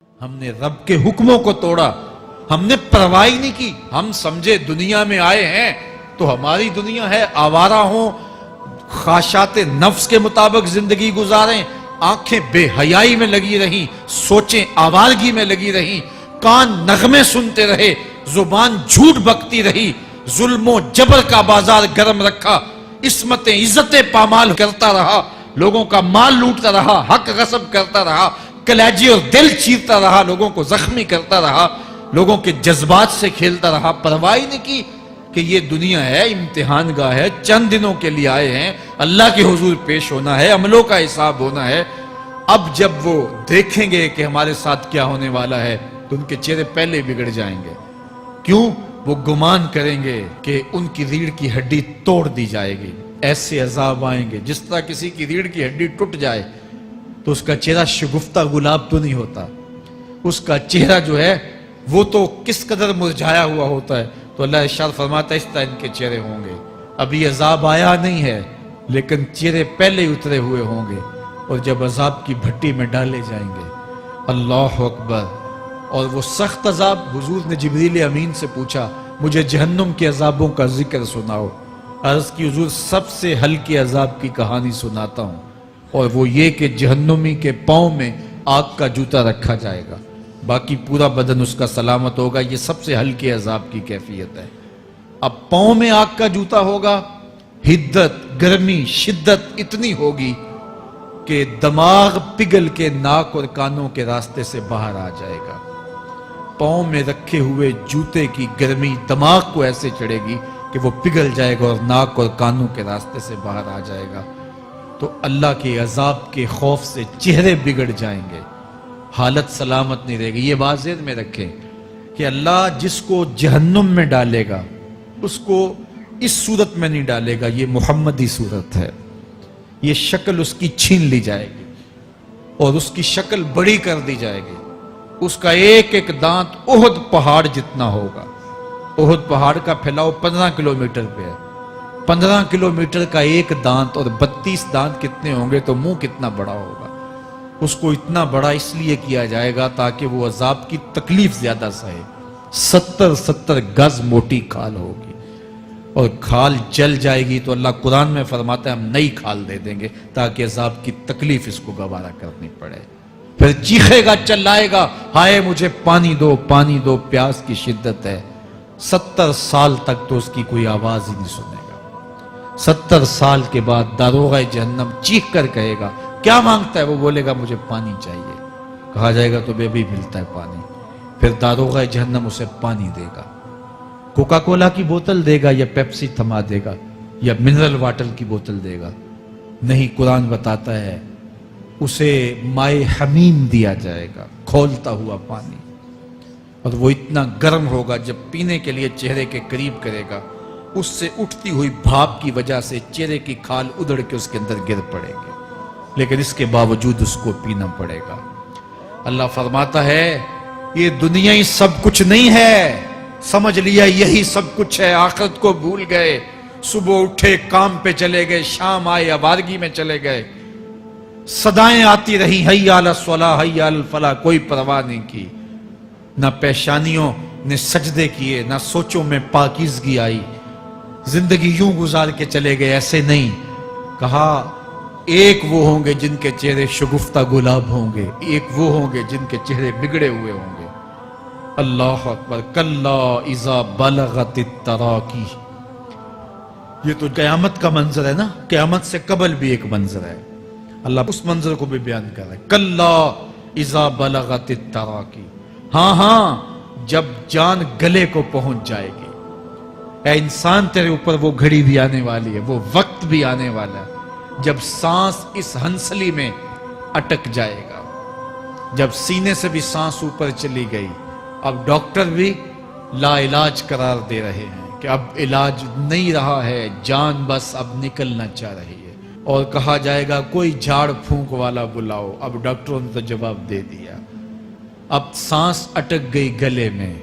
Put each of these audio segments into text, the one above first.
ہم نے رب کے حکموں کو توڑا، ہم نے پرواہ ہی نہیں کی۔ ہم سمجھے دنیا میں آئے ہیں تو ہماری دنیا ہے، آوارہ ہوں، خواہشات نفس کے مطابق زندگی گزاریں، آنکھیں بے حیائی میں لگی رہیں، سوچیں آوارگی میں لگی رہیں، کان نغمے سنتے رہے، زبان جھوٹ بکتی رہی، ظلم و جبر کا بازار گرم رکھا، عصمتیں عزتیں پامال کرتا رہا، لوگوں کا مال لوٹتا رہا، حق غصب کرتا رہا، کلیجے اور دل چیرتا رہا، لوگوں کو زخمی کرتا رہا، لوگوں کے جذبات سے کھیلتا رہا، پرواہ نہیں کی کہ یہ دنیا ہے، امتحان گاہ ہے، چند دنوں کے لیے آئے ہیں، اللہ کے حضور پیش ہونا ہے، عملوں کا حساب ہونا ہے۔ اب جب وہ دیکھیں گے کہ ہمارے ساتھ کیا ہونے والا ہے تو ان کے چہرے پہلے بگڑ جائیں گے۔ کیوں؟ وہ گمان کریں گے کہ ان کی ریڑھ کی ہڈی توڑ دی جائے گی، ایسے عذاب آئیں گے جس طرح کسی کی ریڑھ کی ہڈی ٹوٹ جائے تو اس کا چہرہ شگفتہ گلاب تو نہیں ہوتا، اس کا چہرہ جو ہے وہ تو کس قدر مرجھایا ہوا ہوتا ہے۔ تو اللہ ارشاد فرماتا ہے اس طرح ان کے چہرے ہوں گے۔ ابھی عذاب آیا نہیں ہے لیکن چہرے پہلے ہی اترے ہوئے ہوں گے، اور جب عذاب کی بھٹی میں ڈالے جائیں گے، اللہ اکبر، اور وہ سخت عذاب، حضور نے جبریل امین سے پوچھا مجھے جہنم کے عذابوں کا ذکر سناؤ۔ عرض کی حضور سب سے ہلکے عذاب کی کہانی سناتا ہوں، اور وہ یہ کہ جہنمی کے پاؤں میں آگ کا جوتا رکھا جائے گا، باقی پورا بدن اس کا سلامت ہوگا۔ یہ سب سے ہلکے عذاب کی کیفیت ہے۔ اب پاؤں میں آگ کا جوتا ہوگا، حدت، گرمی، شدت اتنی ہوگی کہ دماغ پگھل کے ناک اور کانوں کے راستے سے باہر آ جائے گا۔ پاؤں میں رکھے ہوئے جوتے کی گرمی دماغ کو ایسے چڑھے گی کہ وہ پگھل جائے گا اور ناک اور کانوں کے راستے سے باہر آ جائے گا۔ تو اللہ کے عذاب کے خوف سے چہرے بگڑ جائیں گے، حالت سلامت نہیں رہے گی۔ یہ بات ذہن میں رکھیں کہ اللہ جس کو جہنم میں ڈالے گا اس کو اس صورت میں نہیں ڈالے گا، یہ محمدی صورت ہے، یہ شکل اس کی چھین لی جائے گی اور اس کی شکل بڑی کر دی جائے گی۔ اس کا ایک ایک دانت احد پہاڑ جتنا ہوگا۔ احد پہاڑ کا پھیلاؤ 15 کلومیٹر پہ ہے، 15 کلومیٹر کا ایک دانت، اور 32 دانت کتنے ہوں گے تو منہ کتنا بڑا ہوگا۔ اس کو اتنا بڑا اس لیے کیا جائے گا تاکہ وہ عذاب کی تکلیف زیادہ سہے۔ 70 گز موٹی کھال ہوگی، اور کھال جل جائے گی تو اللہ قرآن میں فرماتا ہے ہم نئی کھال دے دیں گے تاکہ عذاب کی تکلیف اس کو گوارا کرنی پڑے۔ پھر چیخے گا، چلائے گا، ہائے مجھے پانی دو، پانی دو، پیاس کی شدت ہے۔ 70 سال تک تو اس کی کوئی آواز ہی نہیں سنے گا۔ 70 سال کے بعد داروغہ جہنم چیخ کر کہے گا کیا مانگتا ہے؟ وہ بولے گا مجھے پانی چاہیے۔ کہا جائے گا تو بے بھی ملتا ہے پانی۔ پھر داروغہ جہنم اسے پانی دے گا، کوکا کولا کی بوتل دے گا یا پیپسی تھما دے گا یا منرل واٹر کی بوتل دے گا؟ نہیں، قرآن بتاتا ہے اسے مائے حمیم دیا جائے گا، کھولتا ہوا پانی، اور وہ اتنا گرم ہوگا جب پینے کے لیے چہرے کے قریب کرے گا اس سے اٹھتی ہوئی بھاپ کی وجہ سے چہرے کی کھال ادھڑ کے اس کے اندر گر پڑے گی، لیکن اس کے باوجود اس کو پینا پڑے گا۔ اللہ فرماتا ہے یہ دنیا ہی سب کچھ نہیں ہے، سمجھ لیا یہی سب کچھ ہے، آخرت کو بھول گئے، صبح اٹھے کام پہ چلے گئے، شام آئے آوارگی میں چلے گئے، صدائیں آتی رہی حی علی الصلاۃ حی علی الفلاح، کوئی پرواہ نہیں کی، نہ پیشانیوں نے سجدے کیے، نہ سوچوں میں پاکیزگی آئی، زندگی یوں گزار کے چلے گئے۔ ایسے نہیں، کہا ایک وہ ہوں گے جن کے چہرے شگفتہ گلاب ہوں گے، ایک وہ ہوں گے جن کے چہرے بگڑے ہوئے ہوں گے۔ اللہ اکبر، کلا اذا بلغت التراقی، یہ تو قیامت کا منظر ہے نا، قیامت سے قبل بھی ایک منظر ہے، اللہ اس منظر کو بھی بیان کر رہا ہے، کلا اذا بلغت التراقی، ہاں جب جان گلے کو پہنچ جائے گی۔ اے انسان تیرے اوپر وہ گھڑی بھی آنے والی ہے، وہ وقت بھی آنے والا ہے جب سانس اس ہنسلی میں اٹک جائے گا، جب سینے سے بھی سانس اوپر چلی گئی، اب ڈاکٹر بھی لا علاج قرار دے رہے ہیں کہ اب علاج نہیں رہا ہے، جان بس اب نکلنا چاہ رہی ہے، اور کہا جائے گا کوئی جھاڑ پھونک والا بلاؤ۔ اب ڈاکٹروں نے تو جواب دے دیا، اب سانس اٹک گئی گلے میں،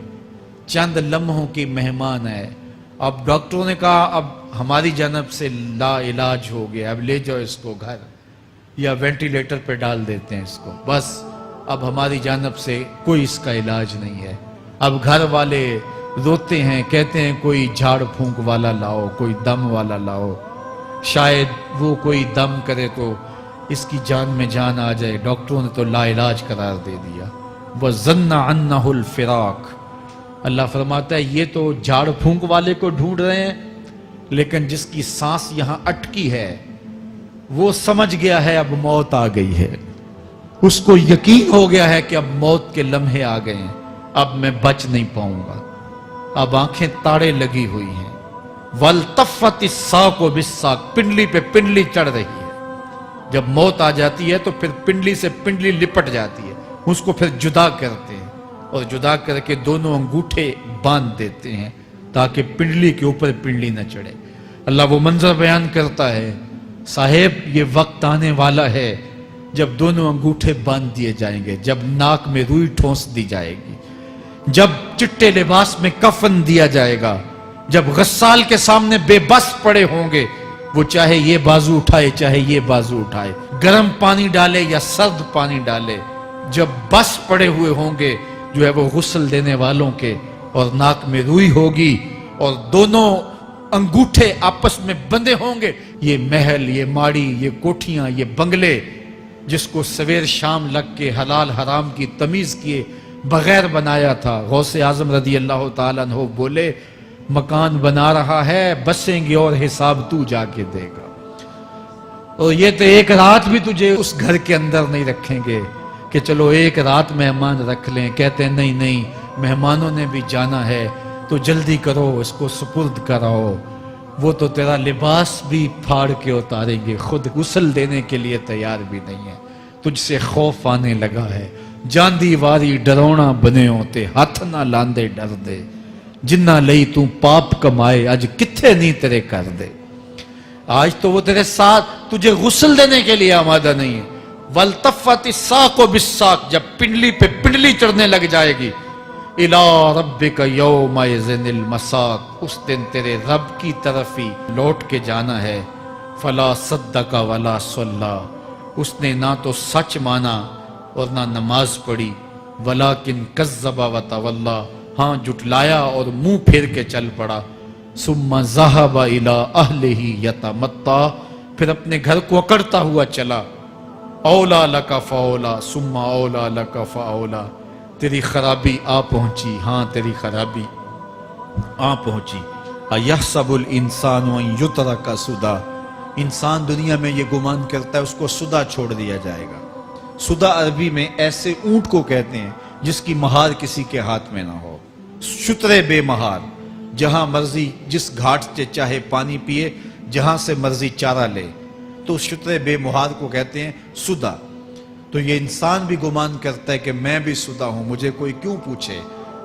چند لمحوں کی مہمان ہے، اب ڈاکٹروں نے کہا اب ہماری جانب سے لا علاج ہو گیا، اب لے جاؤ اس کو گھر، یا وینٹیلیٹر پہ ڈال دیتے ہیں اس کو، بس اب ہماری جانب سے کوئی اس کا علاج نہیں ہے. اب گھر والے روتے ہیں, کہتے ہیں کوئی جھاڑ پھونک والا لاؤ, کوئی دم والا لاؤ, شاید وہ کوئی دم کرے تو اس کی جان میں جان آ جائے. ڈاکٹروں نے تو لا علاج قرار دے دیا. وَظَنَّ عَنَّهُ الْفِرَاقِ. اللہ فرماتا ہے یہ تو جھاڑ پھونک والے کو ڈھونڈ رہے ہیں, لیکن جس کی سانس یہاں اٹکی ہے وہ سمجھ گیا ہے اب موت آ گئی ہے. اس کو یقین ہو گیا ہے کہ اب موت کے لمحے آ گئے ہیں, اب میں بچ نہیں پاؤں گا. اب آنکھیں تاڑے لگی ہوئی ہیں. وَالْتَفَّتِ السَّاقُ بِالسَّاقِ. پنڈلی پہ پنڈلی چڑھ رہی ہے. جب موت آ جاتی ہے تو پھر پنڈلی سے پنڈلی لپٹ جاتی ہے, اس کو پھر جدا کرتے ہیں اور جدا کر کے دونوں انگوٹھے باندھ دیتے ہیں تاکہ پنڈلی کے اوپر پنڈلی نہ چڑھے. اللہ وہ منظر بیان کرتا ہے, صاحب یہ وقت آنے والا ہے جب دونوں انگوٹھے باندھ دیے جائیں گے, جب ناک میں روئی ٹھونس دی جائے گی, جب چٹے لباس میں کفن دیا جائے گا, جب غسال کے سامنے بے بس پڑے ہوں گے, وہ چاہے یہ بازو اٹھائے چاہے یہ بازو اٹھائے, گرم پانی ڈالے یا سرد پانی ڈالے, جب بس پڑے ہوئے ہوں گے جو ہے وہ غسل دینے والوں کے, اور ناک میں روئی ہوگی اور دونوں انگوٹھے آپس میں بندھے ہوں گے. یہ محل, یہ ماڑی, یہ کوٹھیاں, یہ بنگلے جس کو سویر شام لگ کے حلال حرام کی تمیز کیے بغیر بنایا تھا, غوث اعظم رضی اللہ تعالیٰ عنہ بولے مکان بنا رہا ہے, بسیں گے اور حساب تو جا کے دے گا. اور یہ تو ایک رات بھی تجھے اس گھر کے اندر نہیں رکھیں گے کہ چلو ایک رات مہمان رکھ لیں. کہتے ہیں نہیں نہیں, مہمانوں نے بھی جانا ہے تو جلدی کرو, اس کو سپرد کراؤ. وہ تو تیرا لباس بھی پھاڑ کے اتاریں گے, خود غسل دینے کے لیے تیار بھی نہیں ہے. تجھ سے خوف آنے لگا ہے, جاندی واری ڈرونا بنے ہوتے, ہاتھ نہ لاندے ڈر دے, جنہ لئی تو پاپ کمائے اج کتھے نہیں تیرے کر دے. آج تو وہ تیرے ساتھ تجھے غسل دینے کے لیے آمادہ نہیں ہے. وَالْتَفَّتِ السَّاقُ بِالسَّاقِ. جب پنڈلی پہ پنڈلی چڑھنے لگ جائے گی, إِلَىٰ رَبِّكَ يَوْمَئِذٍ الْمَسَاقُ. اس دن تیرے رب کی طرف ہی لوٹ کے جانا ہے. فَلَا صَدَّقَ وَلَا صَلَّىٰ. اس نے نہ تو سچ مانا اور نہ نماز پڑھی. وَلَٰكِنْ كَذَّبَ وَتَوَلَّىٰ. ہاں جھٹلایا اور منہ پھیر کے چل پڑا. ثُمَّ ذَهَبَ إِلَىٰ أَهْلِهِ يَتَمَطَّىٰ. پھر اپنے گھر کو اکڑتا ہوا چلا. اولا لک فاولا ثم اولا لک فاولا. تیری خرابی آ پہنچی, ہاں تیری خرابی آ پہنچی. ایحسب الانسان ان یترک سدی. انسان دنیا میں یہ گمان کرتا ہے اس کو سدا چھوڑ دیا جائے گا. سدا عربی میں ایسے اونٹ کو کہتے ہیں جس کی مہار کسی کے ہاتھ میں نہ ہو. شترے بے مہار, جہاں مرضی جس گھاٹ سے چاہے پانی پیے, جہاں سے مرضی چارہ لے, تو شترے بے مہار کو کہتے ہیں سدا. تو یہ انسان بھی گمان کرتا ہے کہ میں بھی سدا ہوں, مجھے کوئی کیوں پوچھے,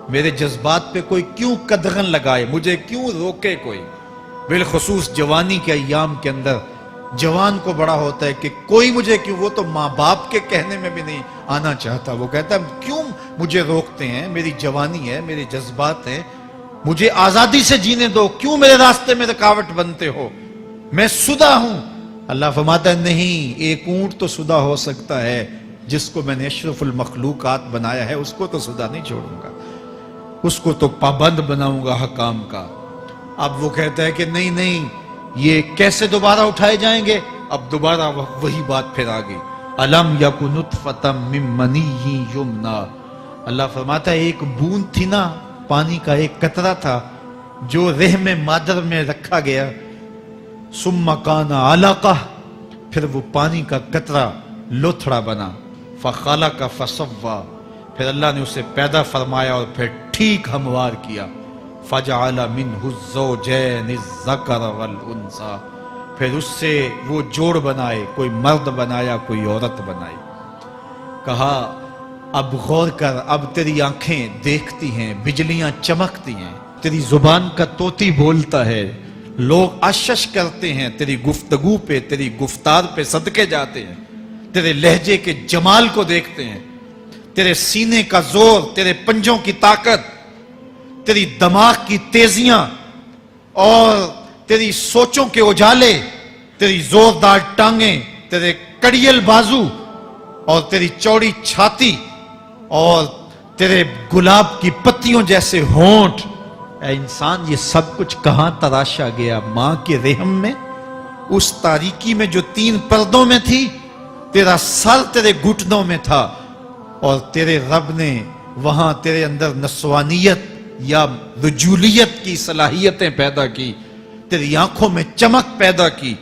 میرے جذبات پہ کوئی کیوں قدغن لگائے, مجھے کیوں روکے کوئی. بالخصوص جوانی کے ایام کے اندر جوان کو بڑا ہوتا ہے کہ کوئی مجھے کیوں, وہ تو ماں باپ کے کہنے میں بھی نہیں آنا چاہتا. وہ کہتا ہے کیوں مجھے روکتے ہیں, میری جوانی ہے, میرے جذبات ہیں, مجھے آزادی سے جینے دو, کیوں میرے راستے میں رکاوٹ بنتے ہو, میں سدا ہوں. اللہ فرماتا ہے نہیں, ایک اونٹ تو سدا ہو سکتا ہے جس کو میں نے اشرف المخلوقات بنایا ہے, اس کو تو سدا نہیں چھوڑوں گا, اس کو تو پابند بناؤں گا حکام کا. اب وہ کہتا ہے کہ نہیں نہیں, یہ کیسے دوبارہ اٹھائے جائیں گے. اب دوبارہ وہی بات پھر آ گئی. الم یک نطفۃ من منی یمنی. اللہ فرماتا ہے ایک بوند تھی نا, پانی کا ایک قطرہ تھا جو رحم مادر میں رکھا گیا. ثم کان علقہ, پھر وہ پانی کا قطرہ لوتھڑا بنا. فخلق فسوی, پھر اللہ نے اسے پیدا فرمایا اور پھر ٹھیک ہموار کیا. فجعل منہ الزوجین الذکر والانثی, پھر اس سے وہ جوڑ بنائے, کوئی مرد بنایا کوئی عورت بنائی. کہا اب غور کر, اب تیری آنکھیں دیکھتی ہیں, بجلیاں چمکتی ہیں, تیری زبان کا طوطی بولتا ہے, لوگ اشش کرتے ہیں تیری گفتگو پہ, تیری گفتار پہ صدقے جاتے ہیں, تیرے لہجے کے جمال کو دیکھتے ہیں, تیرے سینے کا زور, تیرے پنجوں کی طاقت, تیری دماغ کی تیزیاں اور تیری سوچوں کے اجالے, تیری زوردار ٹانگیں, تیرے کڑیل بازو اور تیری چوڑی چھاتی, اور تیرے گلاب کی پتیوں جیسے ہونٹ، اے انسان یہ سب کچھ کہاں تراشا گیا؟ ماں کے رحم میں، اس تاریکی میں جو 3 پردوں میں تھی، تیرا سر تیرے گھٹنوں میں تھا، اور تیرے رب نے وہاں تیرے اندر نسوانیت یا رجولیت کی صلاحیتیں پیدا کی، تیری آنکھوں میں چمک پیدا کی،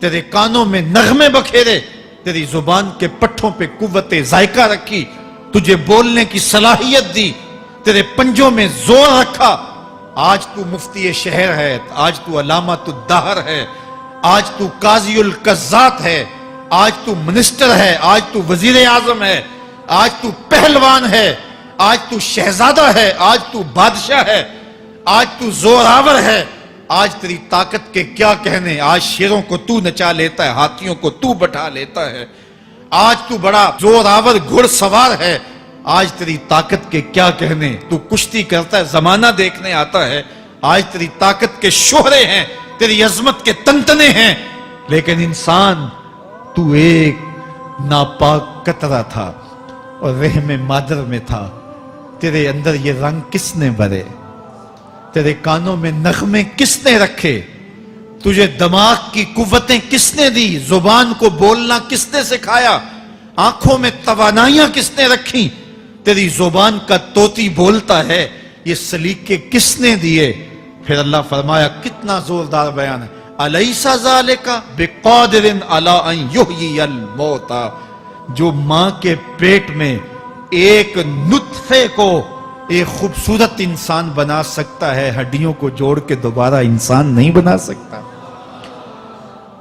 تیرے کانوں میں نغمے بکھیرے، تیری زبان کے پٹھوں پہ قوت ذائقہ رکھی، تجھے بولنے کی صلاحیت دی، تیرے پنجوں میں زور رکھا۔ آج تو مفتی شہر ہے، آج تو علامۃ الدہر ہے، آج تو قاضی القضات ہے، آج تو منسٹر ہے، آج تو وزیر اعظم ہے، آج تو پہلوان ہے، آج تو شہزادہ ہے، آج تو بادشاہ ہے، آج تو زوراور ہے، آج تیری طاقت کے کیا کہنے؟ آج شیروں کو تو نچا لیتا ہے، ہاتھیوں کو تو بٹھا لیتا ہے، آج تو بڑا زوراور گھڑ سوار ہے، آج تیری طاقت کے کیا کہنے؟ تو کشتی کرتا ہے، زمانہ دیکھنے آتا ہے، آج تیری طاقت کے شوہرے ہیں، تیری عظمت کے تنتنے ہیں، لیکن انسان تو ایک ناپاک قطرہ تھا اور رحم مادر میں تھا۔ تیرے اندر یہ رنگ کس نے بھرے؟ تیرے کانوں میں نغمے کس نے رکھے؟ تجھے دماغ کی قوتیں کس نے دی؟ زبان کو بولنا کس نے سکھایا؟ آنکھوں میں توانائیاں کس نے رکھی؟ تیری زبان کا طوطی بولتا ہے، یہ سلیقے کس نے دیے؟ پھر اللہ فرمایا، کتنا زوردار بیان ہے، الیس ذالک بقادر علی ان یحیی الموتى، جو ماں کے پیٹ میں ایک نطفے کو ایک خوبصورت انسان بنا سکتا ہے، ہڈیوں کو جوڑ کے دوبارہ انسان نہیں بنا سکتا؟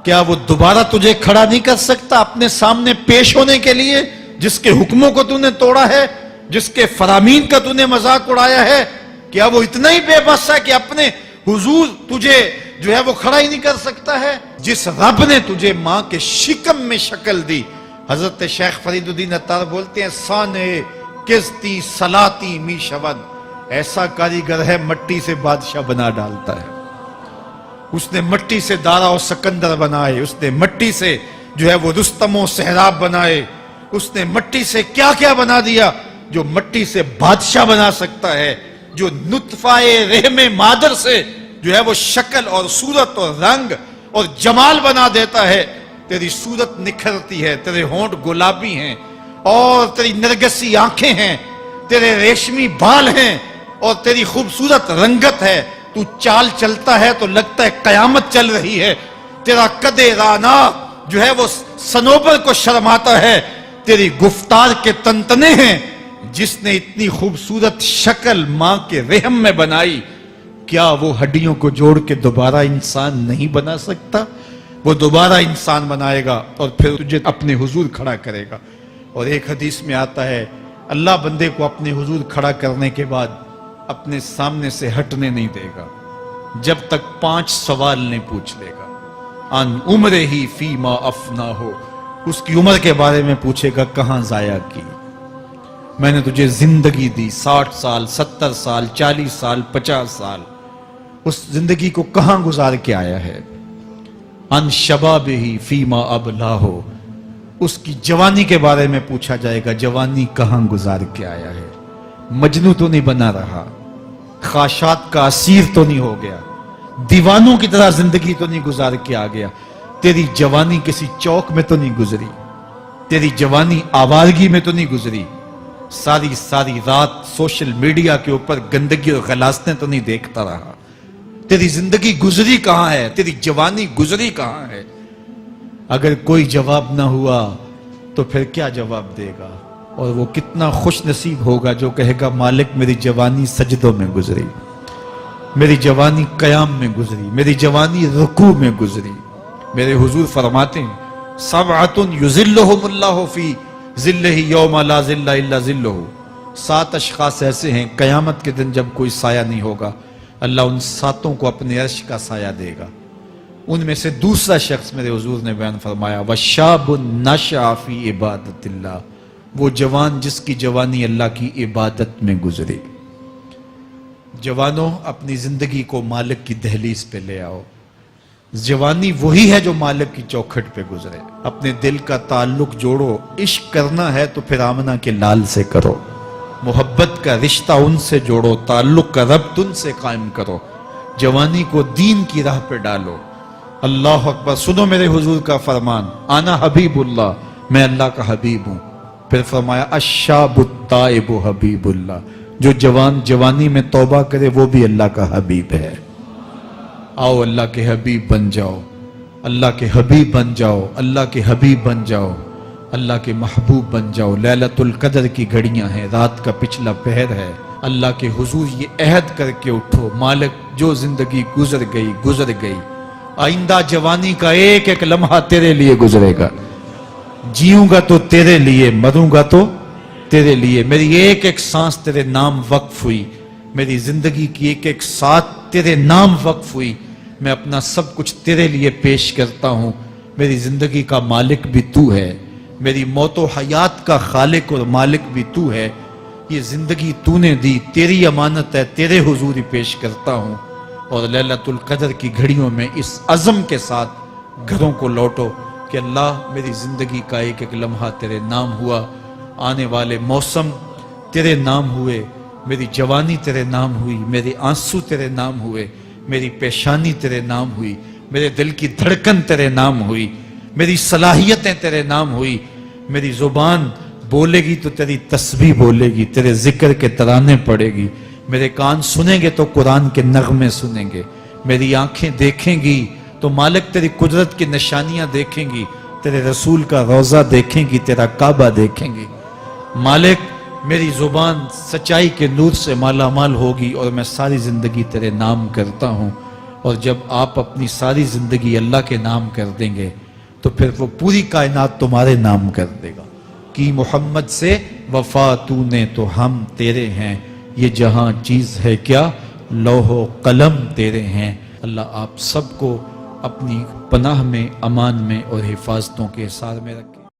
کیا وہ دوبارہ تجھے کھڑا نہیں کر سکتا اپنے سامنے پیش ہونے کے لیے، جس کے حکموں کو تو نے توڑا ہے، جس کے فرامین کا تو نے مذاق اڑایا ہے؟ کیا وہ اتنا ہی بے بس ہے کہ اپنے حضور تجھے جو ہے وہ کھڑا ہی نہیں کر سکتا ہے؟ جس رب نے تجھے ماں کے شکم میں شکل دی، حضرت شیخ فرید الدین عطار بولتے ہیں، سانے کستی سلاتی می شود، ایسا کاریگر ہے مٹی سے بادشاہ بنا ڈالتا ہے۔ اس نے مٹی سے دارا و سکندر بنائے، اس نے مٹی سے جو ہے وہ رستم و سہراب بنائے، اس نے مٹی سے کیا کیا بنا دیا جو مٹی سے بادشاہ بنا سکتا ہے، جو نطفہ رحم مادر سے جو ہے وہ شکل اور صورت اور رنگ اور جمال بنا دیتا ہے۔ تیری صورت نکھرتی ہے، تیرے ہونٹ گلابی ہیں اور تیری نرگسی آنکھیں ہیں، تیرے ریشمی بال ہیں اور تیری خوبصورت رنگت ہے، تو چال چلتا ہے تو لگتا ہے قیامت چل رہی ہے، تیرا قد رانا جو ہے وہ صنوبر کو شرماتا ہے، تیری گفتار کے تنتنے ہیں۔ جس نے اتنی خوبصورت شکل ماں کے رحم میں بنائی، کیا وہ ہڈیوں کو جوڑ کے دوبارہ انسان نہیں بنا سکتا؟ وہ دوبارہ انسان بنائے گا اور پھر تجھے اپنے حضور کھڑا کرے گا۔ اور ایک حدیث میں آتا ہے، اللہ بندے کو اپنے حضور کھڑا کرنے کے بعد اپنے سامنے سے ہٹنے نہیں دے گا جب تک 5 سوال نہیں پوچھ لے گا۔ ان عمرہ ہی فیما افنا ہو، اس کی عمر کے بارے میں پوچھے گا، کہاں ضائع کی؟ میں نے تجھے زندگی دی، 60 سال 70 سال 40 سال 50 سال، اس زندگی کو کہاں گزار کے آیا ہے؟ ان شباب ہی فیما ابلا ہو، اس کی جوانی کے بارے میں پوچھا جائے گا، جوانی کہاں گزار کے آیا ہے؟ مجنوں تو نہیں بنا رہا، خواہشات کا اسیر تو نہیں ہو گیا، دیوانوں کی طرح زندگی تو نہیں گزار کے آ گیا؟ تیری جوانی کسی چوک میں تو نہیں گزری، تیری جوانی آوارگی میں تو نہیں گزری، ساری رات سوشل میڈیا کے اوپر گندگی اور غلاظتیں تو نہیں دیکھتا رہا؟ تیری زندگی گزری کہاں ہے؟ تیری جوانی گزری کہاں ہے؟ اگر کوئی جواب نہ ہوا تو پھر کیا جواب دے گا؟ اور وہ کتنا خوش نصیب ہوگا جو کہے گا، مالک میری جوانی سجدوں میں گزری، میری جوانی قیام میں گزری، میری جوانی رکوع میں گزری۔ میرے حضور فرماتے ہیں، سبعۃ یظلھم اللہ فی ظلہ یوم لا ظل الا ظلہ، 7 اشخاص ایسے ہیں قیامت کے دن جب کوئی سایہ نہیں ہوگا، اللہ ان 7 کو اپنے عرش کا سایہ دے گا۔ ان میں سے دوسرا شخص میرے حضور نے بیان فرمایا، وشاب نشأ فی عبادت اللہ، وہ جوان جس کی جوانی اللہ کی عبادت میں گزری۔ جوانوں، اپنی زندگی کو مالک کی دہلیز پہ لے آؤ۔ جوانی وہی ہے جو مالک کی چوکھٹ پہ گزرے۔ اپنے دل کا تعلق جوڑو، عشق کرنا ہے تو پھر آمنہ کے لال سے کرو، محبت کا رشتہ ان سے جوڑو، تعلق کا ربط ان سے قائم کرو، جوانی کو دین کی راہ پہ ڈالو۔ اللہ اکبر۔ سنو میرے حضور کا فرمان، آنا حبیب اللہ، میں اللہ کا حبیب ہوں۔ پھر فرمایا الشاب التائب حبیب اللہ، جو جوان جوانی میں توبہ کرے وہ بھی اللہ کا حبیب ہے۔ آؤ اللہ کے حبیب بن جاؤ، اللہ کے حبیب بن جاؤ، اللہ کے حبیب بن جاؤ، اللہ کے محبوب بن جاؤ۔ لیلۃ القدر کی گھڑیاں ہیں، رات کا پچھلا پہر ہے، اللہ کے حضور یہ عہد کر کے اٹھو، مالک جو زندگی گزر گئی، آئندہ جوانی کا ایک ایک لمحہ تیرے لیے گزرے گا، جیوں گا تو تیرے لیے، مروں گا تو تیرے لیے۔ میری ایک ایک سانس تیرے نام وقف ہوئی، میری زندگی کی ایک ایک ساتھ تیرے نام وقف ہوئی، میں اپنا سب کچھ تیرے لیے پیش کرتا ہوں۔ میری زندگی کا مالک بھی تو ہے، میری موت و حیات کا خالق اور مالک بھی تو ہے، یہ زندگی تو نے دی، تیری امانت ہے، تیرے حضور ہی پیش کرتا ہوں۔ اور لیلۃ القدر کی گھڑیوں میں اس عزم کے ساتھ گھروں کو لوٹو کہ اللہ میری زندگی کا ایک ایک لمحہ تیرے نام ہوا، آنے والے موسم تیرے نام ہوئے، میری جوانی تیرے نام ہوئی، میرے آنسو تیرے نام ہوئے، میری پیشانی تیرے نام ہوئی، میرے دل کی دھڑکن تیرے نام ہوئی، میری صلاحیتیں تیرے نام ہوئی، میری زبان بولے گی تو تیری تسبیح بولے گی، تیرے ذکر کے ترانے پڑے گی، میرے کان سنیں گے تو قرآن کے نغمے سنیں گے، میری آنکھیں دیکھیں گی تو مالک تیری قدرت کی نشانیاں دیکھیں گی، تیرے رسول کا روضہ دیکھیں گی، تیرا کعبہ دیکھیں گی۔ مالک میری زبان سچائی کے نور سے مالا مال ہوگی اور میں ساری زندگی تیرے نام کرتا ہوں۔ اور جب آپ اپنی ساری زندگی اللہ کے نام کر دیں گے تو پھر وہ پوری کائنات تمہارے نام کر دے گا۔ کہ محمد سے وفا تو نے تو ہم تیرے ہیں، یہ جہاں چیز ہے کیا لوح و قلم تیرے ہیں۔ اللہ آپ سب کو اپنی پناہ میں، امان میں اور حفاظتوں کے حصار میں رکھے۔